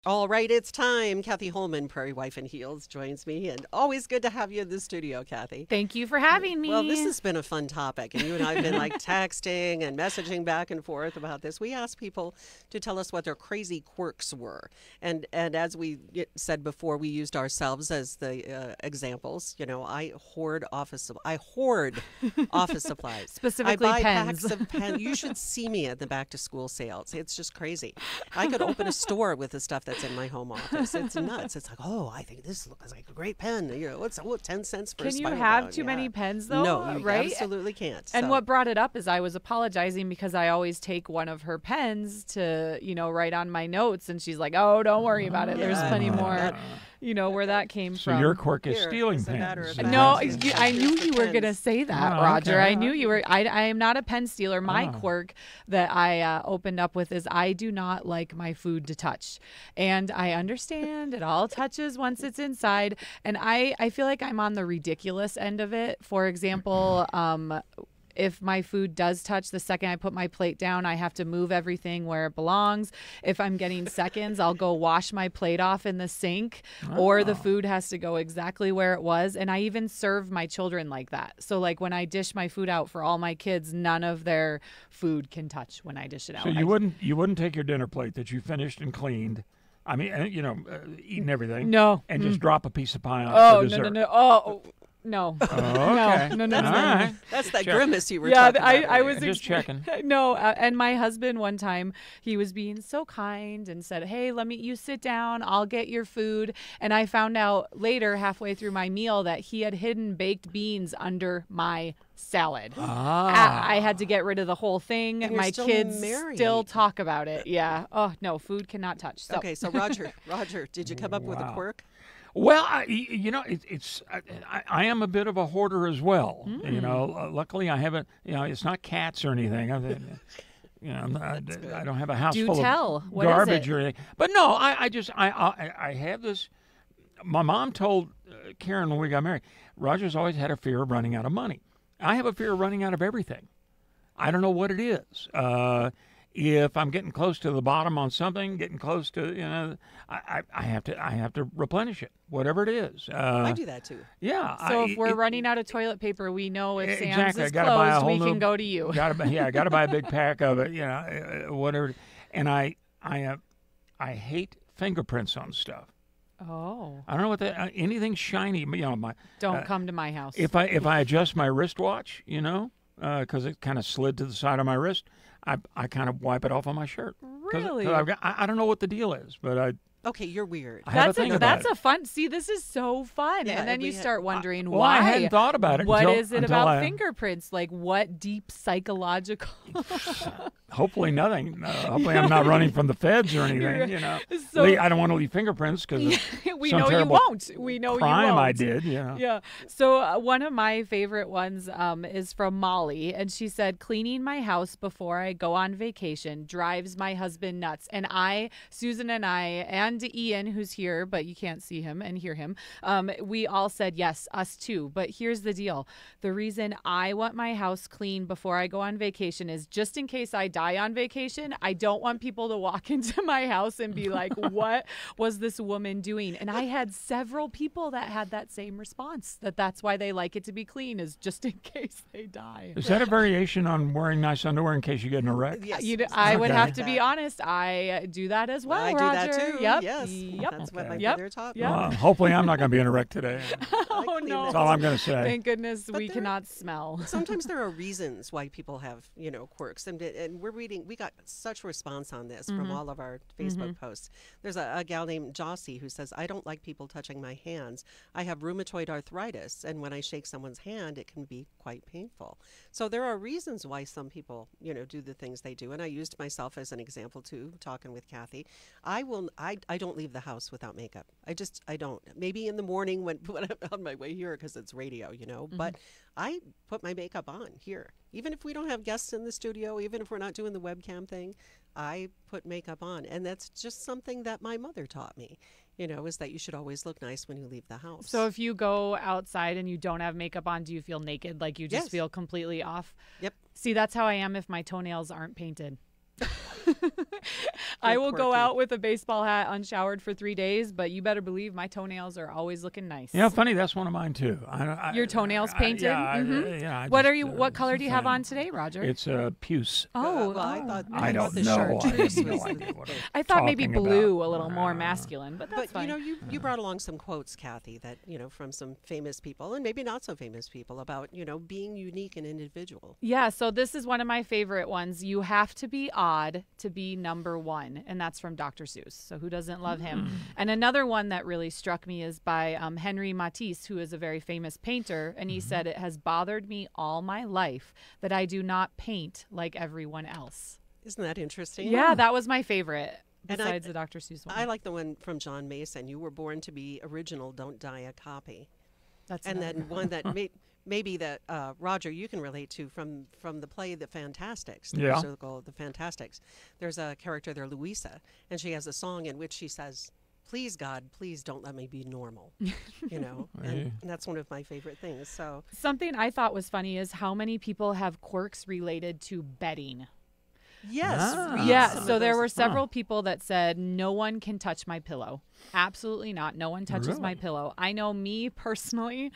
All right, it's time. Kathy Holman, Prairie Wife in Heels, joins me, and always good to have you in the studio, Kathy. Thank you for having me. Well, this has been a fun topic, and you and I have been like texting and messaging back and forth about this. We asked people to tell us what their crazy quirks were, and as we said before, we used ourselves as the examples. You know, I hoard office supplies. Specifically I buy pens. packs of pens. You should see me at the back to school sales. It's just crazy. I could open a store with the stuff that's in my home office. It's nuts. It's like, oh, I think this looks like a great pen. You know, what's 10 cents for a Can you spiral have bone? too Yeah. many pens though? No, you right? absolutely can't. And So- what brought it up is I was apologizing because I always take one of her pens to, write on my notes, and she's like, "Oh, don't worry about it. There's Yeah. plenty more." Where that came So from. your quirk is Here, stealing as a matter pens. of fact. No, Pens. I knew Just the you were going to pens. say that, Oh, Roger. okay. I knew you were. I am not a pen stealer. My Oh. quirk that I opened up with is I do not like my food to touch. And I understand it all touches once it's inside. And I feel like I'm on the ridiculous end of it. For example, if my food does touch, the second I put my plate down, I have to move everything where it belongs. If I'm getting seconds, I'll go wash my plate off in the sink, or the food has to go exactly where it was. And I even serve my children like that. So like when I dish my food out for all my kids, none of their food can touch when I dish it out. So you wouldn't take your dinner plate that you finished and cleaned. I mean, eating everything. No. And just drop a piece of pie on Oh, for no, dessert. no, no. Oh, no. Oh, okay. No, no, no, All no, no. right. That's that Check. grimace you were Yeah, talking I about. was earlier. Just checking. No, and my husband one time, he was being so kind and said, "Hey, you sit down, I'll get your food." And I found out later, halfway through my meal, that he had hidden baked beans under my salad. I had to get rid of the whole thing. And you're My still kids married. still talk about it. Yeah. Oh, no, food cannot touch. So. Okay, so Roger, did you come up with a Wow. quirk? Well, I am a bit of a hoarder as well. Luckily I haven't. It's not cats or anything. I don't have a house Do full tell. of What is garbage it? or anything. But no, I have this. My mom told Karen when we got married, Roger's always had a fear of running out of money. I have a fear of running out of everything. I don't know what it is. If I'm getting close to the bottom on something, getting close to, I have to replenish it, whatever it is. I do that too. Yeah. So if we're running out of toilet paper, we know if Sam's exactly. I is gotta buy a closed, whole we new, can go to you. Got to buy a big pack of it. Whatever. And I hate fingerprints on stuff. Oh. I don't know what that anything shiny. Don't come to my house. If I adjust my wristwatch, because it kind of slid to the side of my wrist, I kind of wipe it off on my shirt. Really? I don't know what the deal is, but Okay, you're weird. I have a thing about That's it. a fun. See, this is so fun, Yeah, and then we you had- start wondering well, why. I hadn't thought about it. What until, is it until about I- fingerprints? Like what deep psychological? Hopefully nothing. Hopefully I'm not running from the feds or anything. So- I don't want to leave fingerprints because we some know you terrible won't. We know you crime won't. I did. Yeah. So one of my favorite ones is from Molly, and she said, "Cleaning my house before I go on vacation drives my husband nuts." And Susan and I, and Ian, who's here, but you can't see him and hear him, we all said yes, us too. But here's the deal: the reason I want my house clean before I go on vacation is just in case I die on vacation. I don't want people to walk into my house and be like, "What was this woman doing?" And I had several people that had that same response, that's why they like it to be clean, is just in case they die. Is that a variation on wearing nice underwear in case you get in a wreck? Yes. I would Okay. have to be honest. I do that as well, I do Roger. that too. Yep. Yes. Yep. That's what my Yep. brother taught me. Yep. Hopefully I'm not going to be in a wreck today. Oh clean no. That's all I'm going to say. Thank goodness But we there- cannot smell. Sometimes there are reasons why people have, quirks. And we got such response on this from all of our Facebook posts. There's a gal named Jossie who says, "I don't like people touching my hands. I have rheumatoid arthritis, and when I shake someone's hand, it can be quite painful." So there are reasons why some people, do the things they do. And I used myself as an example too, talking with Kathy. I don't leave the house without makeup. I don't. Maybe in the morning when I'm on my way here because it's radio, but I put my makeup on here. Even if we don't have guests in the studio, even if we're not doing the webcam thing, I put makeup on. And that's just something that my mother taught me, is that you should always look nice when you leave the house. So if you go outside and you don't have makeup on, do you feel naked? Like you just Yes. feel completely off? Yep. See, that's how I am if my toenails aren't painted. I will go quirky. out with a baseball hat unshowered for 3 days, but you better believe my toenails are always looking nice. Yeah, funny. That's one of mine too. Your toenails painted? Yeah. What are you? What color do you have on today, Roger? It's puce. Oh, I thought I don't the know. chartreuse I have no was idea what I thought maybe talking blue, about. a little more masculine, but that's But fine. you brought along some quotes, Kathy, that from some famous people and maybe not so famous people about being unique and individual. Yeah, so this is one of my favorite ones. You have to be odd to be number one, and that's from Dr. Seuss. So who doesn't love him? And another one that really struck me is by Henry Matisse, who is a very famous painter, and he said, "It has bothered me all my life that I do not paint like everyone else." Isn't that interesting? Yeah, that was my favorite. And Besides the Dr. Seuss one. I like the one from John Mason. You were born to be original, don't die a copy. That's And another then one that maybe that Roger, you can relate to from the play The Fantastics, the Yeah. musical The Fantastics. There's a character there, Louisa, and she has a song in which she says, "Please God, please don't let me be normal." And that's one of my favorite things. So Something I thought was funny is how many people have quirks related to bedding. yes, read Yeah, some so of there those. were several people that said, "No one can touch my pillow." Absolutely not. No one touches my Really? pillow. I know me personally,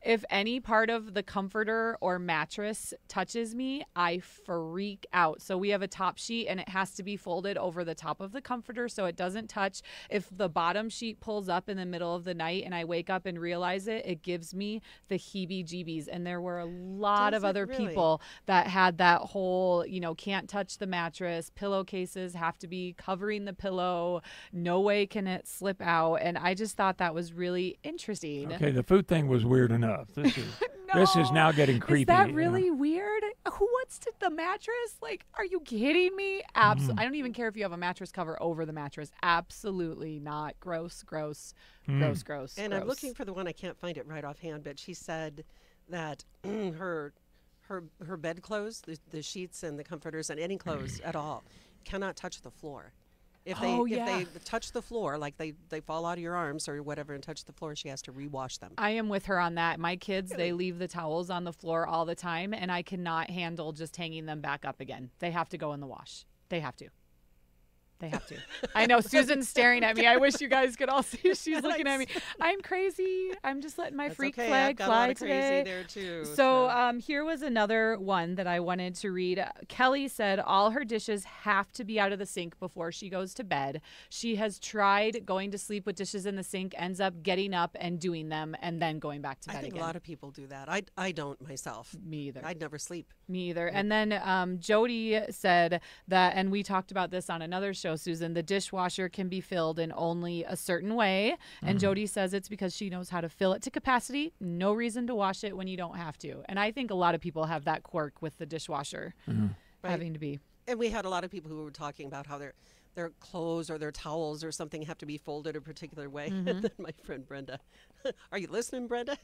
if any part of the comforter or mattress touches me, I freak out. So we have a top sheet and it has to be folded over the top of the comforter so it doesn't touch. If the bottom sheet pulls up in the middle of the night and I wake up and realize it, it gives me the heebie-jeebies. And there were a lot Does of it other really? people that had that whole, can't touch the mattress, pillowcases have to be covering the pillow, no way can it slip out. And I just thought that was really interesting. Okay, the food thing was weird enough. This is No. now getting creepy. Is that you know. really weird? Who wants to the mattress? Like, are you kidding me? Absolutely. I don't even care if you have a mattress cover over the mattress. Absolutely not. Gross, gross, gross. And I'm gross. looking for the one, I can't find it right offhand, but she said that her bedclothes, the sheets and the comforters and any clothes at all, cannot touch the floor. If they if they touch the floor, like they fall out of your arms or whatever and touch the floor, she has to rewash them. I am with her on that. My kids, they leave the towels on the floor all the time, and I cannot handle just hanging them back up again. They have to go in the wash. They have to. They have to. I know Susan's staring at me. I wish you guys could all see. She's looking at me. I'm crazy. I'm just letting my That's freak okay. flag I've got fly a lot of today. crazy there too. So here was another one that I wanted to read. Kelly said all her dishes have to be out of the sink before she goes to bed. She has tried going to sleep with dishes in the sink, ends up getting up and doing them and then going back to bed I think again. a lot of people do that. I don't myself. Me either. I'd never sleep. Me either. And then Jody said that, and we talked about this on another show, Susan, the dishwasher can be filled in only a certain way. And Jody says it's because she knows how to fill it to capacity. No reason to wash it when you don't have to. And I think a lot of people have that quirk with the dishwasher having to be. And we had a lot of people who were talking about how their clothes or their towels or something have to be folded a particular way. And then my friend Brenda, are you listening, Brenda?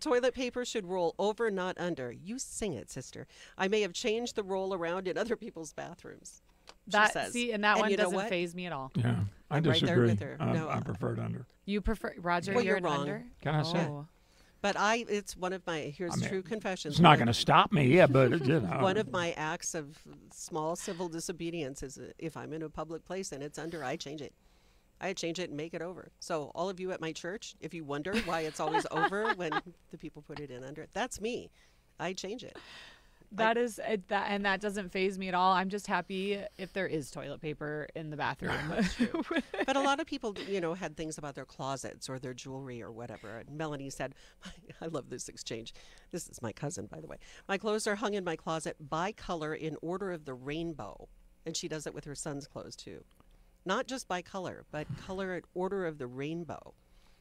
Toilet paper should roll over, not under. You sing it, sister. I may have changed the roll around in other people's bathrooms. She says. And that And one you know doesn't what? faze me at all. Yeah, I I'm right there disagree. with her. No, I prefer it under. You prefer, Roger, Well, you're you're an wrong. under? Can I say? Oh. But it's one of my, here's true confessions. It's not going to stop me, yeah, but it did. One of my acts of small civil disobedience is if I'm in a public place and it's under, I change it. I change it and make it over. So all of you at my church, if you wonder why it's always over when the people put it in under, that's me. I change it. That is that, and that doesn't faze me at all. I'm just happy if there is toilet paper in the bathroom. But a lot of people, had things about their closets or their jewelry or whatever. And Melanie said, I love this exchange. This is my cousin, by the way. My clothes are hung in my closet by color in order of the rainbow. And she does it with her son's clothes, too. Not just by color, but color in order of the rainbow.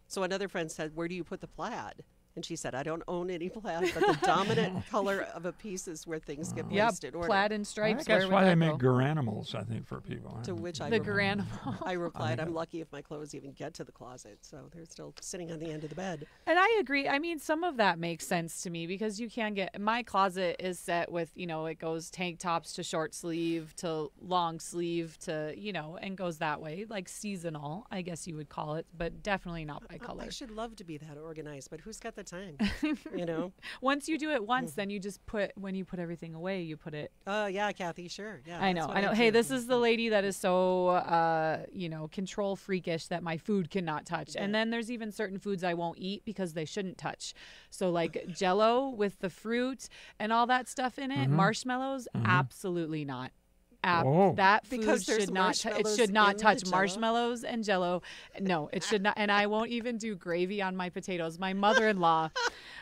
So another friend said, where do you put the plaid? And she said, I don't own any plaid, but the dominant color of a piece is where things get placed in order. Plaid and I stripes. think that's where why would they that make go? garanimals, I think, for people. To which I The replied, granimal. I replied, I'm lucky if my clothes even get to the closet. So they're still sitting on the end of the bed. And I agree. I mean, some of that makes sense to me because you can get, my closet is set with, it goes tank tops to short sleeve to long sleeve to, and goes that way, like seasonal, I guess you would call it, but definitely not by color. I should love to be that organized, but who's got the time. You know. Once you do it once, then you just when you put everything away, you put it. Oh yeah, Kathy. Sure. Yeah. I know. Hey, this is the lady that is so control freakish that my food cannot touch. And then there's even certain foods I won't eat because they shouldn't touch. So like Jell-O with the fruit and all that stuff in it, marshmallows, absolutely not. That food because should not it should not touch marshmallows and Jell-O. No, it should not. And I won't even do gravy on my potatoes. My mother-in-law,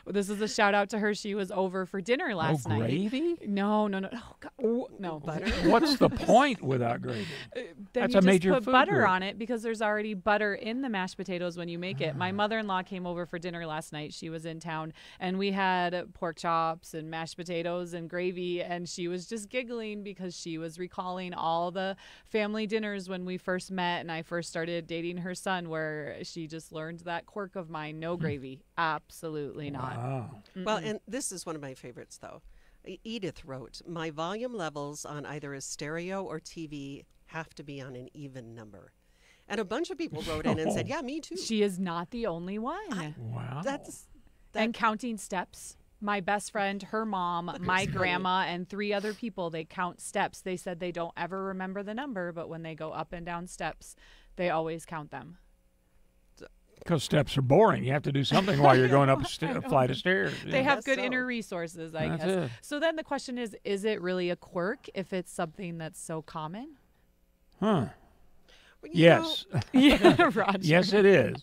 this is a shout out to her. She was over for dinner last night. Gravy? No. Oh, God. No butter. What's the point without gravy? Then That's you a major just put food butter group. on it because there's already butter in the mashed potatoes when you make it. My mother-in-law came over for dinner last night. She was in town, and we had pork chops and mashed potatoes and gravy, and she was just giggling because she was recalling all the family dinners when we first met and I first started dating her son, where she just learned that quirk of mine: no gravy. Absolutely not. Wow. Well, and this is one of my favorites, though. Edith wrote, "My volume levels on either a stereo or TV have to be on an even number." And a bunch of people wrote in and said, "Yeah, me too." She is not the only one. Wow. And counting steps. My best friend, her mom, my grandma, and 3 other people, they count steps. They said they don't ever remember the number, but when they go up and down steps, they always count them. Because steps are boring. You have to do something while you're going up a flight of stairs. They have guess good so. inner resources, I That's guess. it. So then the question is it really a quirk if it's something that's so common? Huh. Well, you Yes. Yeah, Roger. Yes, it is.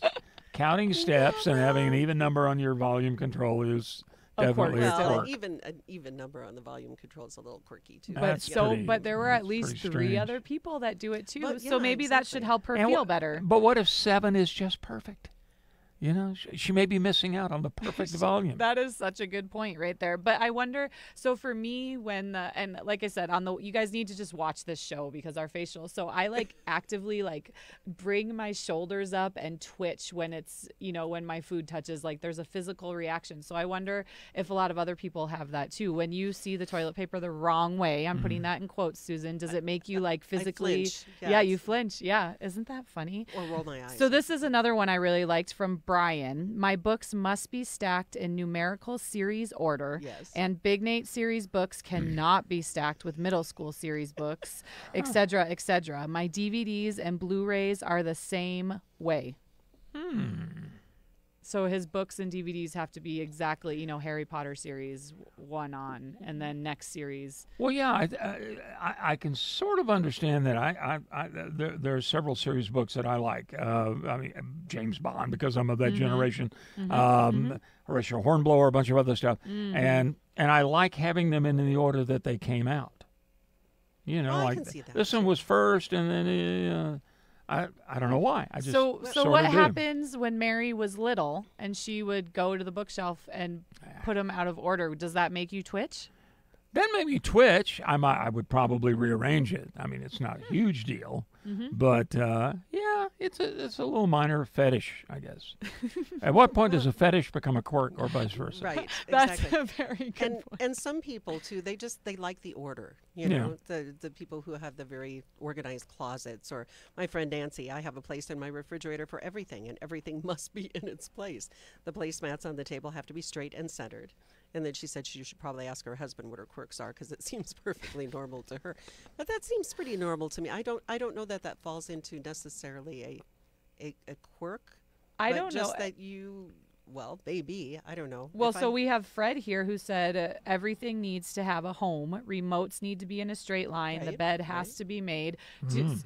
Counting steps and having an even number on your volume control is Of course. definitely a Well, quirk. an even number on the volume control is a little quirky too. That's pretty- But there were at that's least pretty 3 strange. other people that do it too. But, So yeah, maybe that should exactly. help her And feel what- better. But what if 7 is just perfect? You know, she may be missing out on the perfect volume. That is such a good point right there. But I wonder, so for me, and like I said, you guys need to just watch this show because our facial. So I actively bring my shoulders up and twitch when it's, when my food touches, there's a physical reaction. So I wonder if a lot of other people have that too. When you see the toilet paper the wrong way, I'm putting that in quotes, Susan, does it make you physically? flinch, Yeah, yes. you flinch. Yeah. Isn't that funny? Or roll my eyes. So this is another one I really liked from Brian. My books must be stacked in numerical series order. Yes. And Big Nate series books cannot be stacked with middle school series books, etc., etc. My DVDs and Blu-rays are the same way. So his books and DVDs have to be exactly, Harry Potter series 1 on, and then next series. Well, yeah, I can sort of understand that. There are several series books that I like. I mean, James Bond, because I'm of that generation. Horatio Hornblower, a bunch of other stuff, and I like having them in the order that they came out. I can see that. This one was first, and then I don't know why. I just So sort what of do. happens when Mary was little and she would go to the bookshelf and put them out of order? Does that make you twitch? Then maybe twitch. I would probably rearrange it. I mean, it's not a huge deal, but yeah, it's a little minor fetish, I guess. At what point does a fetish become a quirk, or vice versa? Right. That's Exactly. a very good point. And some people too, they like the order. Yeah. The people who have the very organized closets. Or my friend Nancy, I have a place in my refrigerator for everything, and everything must be in its place. The placemats on the table have to be straight and centered. And then she said she should probably ask her husband what her quirks are, because it seems perfectly normal to her. But that seems pretty normal to me. I don't know that falls into necessarily a quirk. I but don't know. just that you. Well, maybe. I don't know. Well, If so I'm- we have Fred here who said everything needs to have a home. Remotes need to be in a straight line. The Right, bed has right. to be made.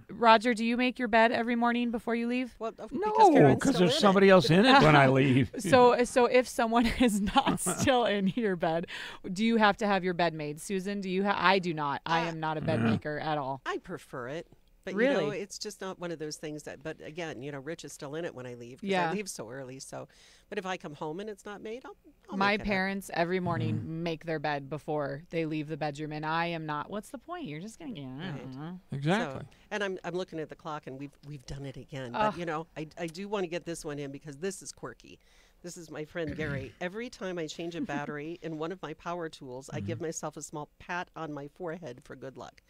Roger, do you make your bed every morning before you leave? Well, No, Karen's because still there's in it. somebody else in it when I leave. So if someone is not still in your bed, do you have to have your bed made? Susan, do you? I do not. I am not a bed maker at all. I prefer it. But Really? it's just not one of those things that. But again, Rich is still in it when I leave. 'Cause Yeah. I leave so early. So, but if I come home and it's not made, I'll My make it up. parents every morning make their bed before they leave the bedroom, and I am not. What's the point? You're just gonna get. Right. Exactly. So, and I'm looking at the clock, and we've done it again. But I do want to get this one in because this is quirky. This is my friend Gary. Every time I change a battery in one of my power tools, I give myself a small pat on my forehead for good luck.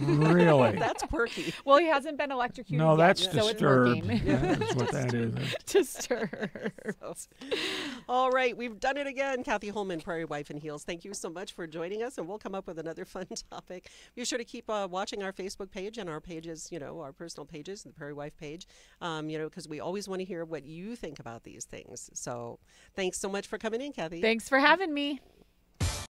Really? That's quirky. Well, he hasn't been electrocuted No, yet, that's so it's disturbed. working. That's what that is. Disturbed. All right, we've done it again. Kathy Holman, Prairie Wife in Heels. Thank you so much for joining us, and we'll come up with another fun topic. Be sure to keep watching our Facebook page and our pages, our personal pages, the Prairie Wife page, because we always want to hear what you think about these things. So thanks so much for coming in, Kathy. Thanks for having me.